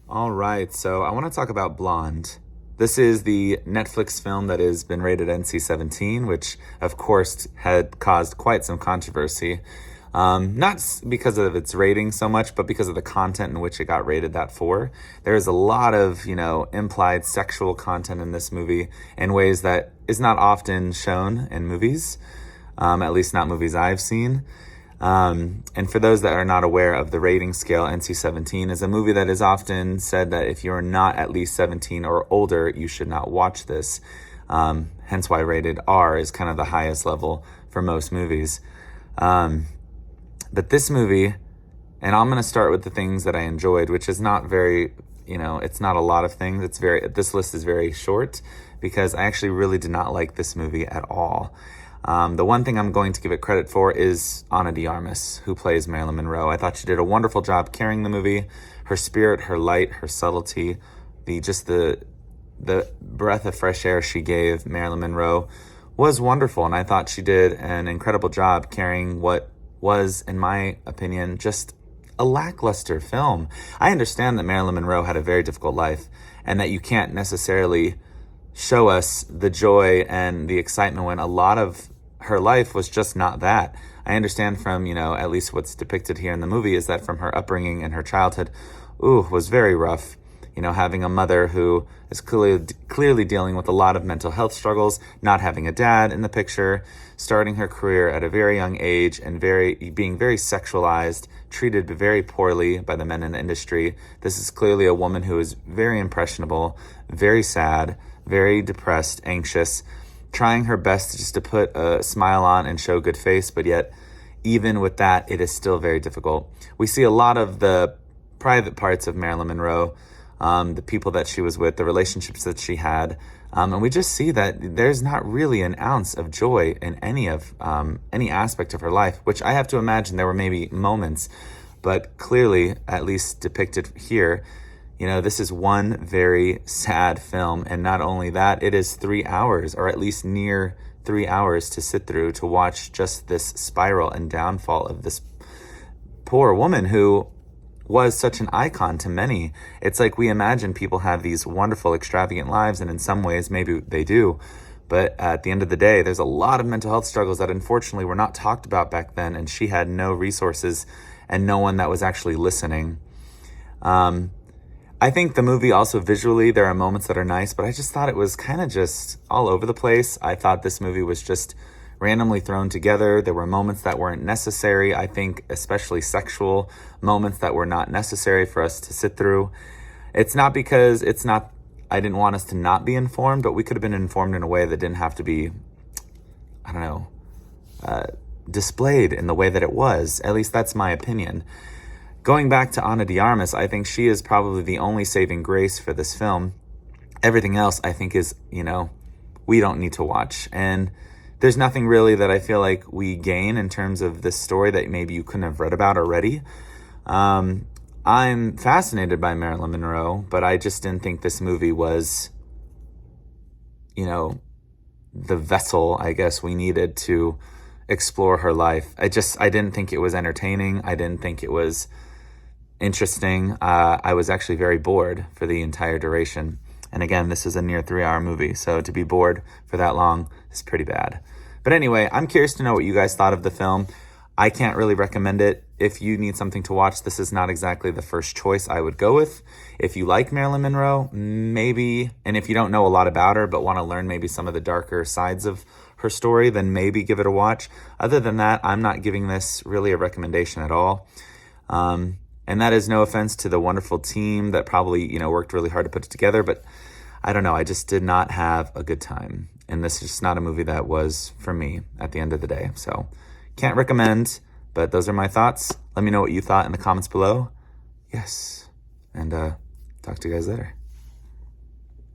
All right, so I want to talk about Blonde. This is the Netflix film that has been rated NC-17, which of course had caused quite some controversy. Not because of its rating so much, but because of the content in which it got rated that for. There is a lot of, implied sexual content in this movie in ways that is not often shown in movies, at least not movies I've seen. And for those that are not aware of the rating scale, NC-17 is a movie that is often said that if you're not at least 17 or older, you should not watch this. Hence why rated R is kind of the highest level for most movies. But this movie, and I'm going to start with the things that I enjoyed, which is not very, it's not a lot of things. This list is very short because I actually really did not like this movie at all. The one thing I'm going to give it credit for is Ana de Armas, who plays Marilyn Monroe. I thought she did a wonderful job carrying the movie. Her spirit, her light, her subtlety, the breath of fresh air she gave Marilyn Monroe was wonderful. And I thought she did an incredible job carrying what was, in my opinion, just a lackluster film. I understand that Marilyn Monroe had a very difficult life and that you can't necessarily show us the joy and the excitement when a lot of her life was just not that. I understand from, at least what's depicted here in the movie is that from her upbringing and her childhood, was very rough. Having a mother who is clearly dealing with a lot of mental health struggles, not having a dad in the picture, starting her career at a very young age and being very sexualized, treated very poorly by the men in the industry. This is clearly a woman who is very impressionable, very sad, very depressed, anxious, trying her best just to put a smile on and show a good face, but yet even with that, it is still very difficult. We see a lot of the private parts of Marilyn Monroe, the people that she was with, the relationships that she had, and we just see that there's not really an ounce of joy in any aspect of her life, which I have to imagine there were maybe moments, but clearly, at least depicted here, this is one very sad film, and not only that, it is 3 hours, or at least near 3 hours to sit through to watch just this spiral and downfall of this poor woman who was such an icon to many. It's like we imagine people have these wonderful, extravagant lives, and in some ways, maybe they do, but at the end of the day, there's a lot of mental health struggles that unfortunately were not talked about back then, and she had no resources and no one that was actually listening. I think the movie also visually, there are moments that are nice, but I just thought it was kind of just all over the place. I thought this movie was just randomly thrown together. There were moments that weren't necessary. I think especially sexual moments that were not necessary for us to sit through. It's not because I didn't want us to not be informed, but we could have been informed in a way that didn't have to be, displayed in the way that it was. At least that's my opinion. Going back to Ana de Armas, I think she is probably the only saving grace for this film. Everything else, I think, is, we don't need to watch. And there's nothing really that I feel like we gain in terms of this story that maybe you couldn't have read about already. I'm fascinated by Marilyn Monroe, but I just didn't think this movie was, the vessel, I guess, we needed to explore her life. I didn't think it was entertaining. I didn't think it was interesting. I was actually very bored for the entire duration. And again, this is a near 3-hour movie, so to be bored for that long is pretty bad. But anyway, I'm curious to know what you guys thought of the film. I can't really recommend it. If you need something to watch, this is not exactly the first choice I would go with. If you like Marilyn Monroe, maybe, and if you don't know a lot about her but want to learn maybe some of the darker sides of her story, then maybe give it a watch. Other than that, I'm not giving this really a recommendation at all. And that is no offense to the wonderful team that probably, worked really hard to put it together, but I don't know, I just did not have a good time. And this is just not a movie that was for me at the end of the day. So can't recommend, but those are my thoughts. Let me know what you thought in the comments below. Yes. And talk to you guys later.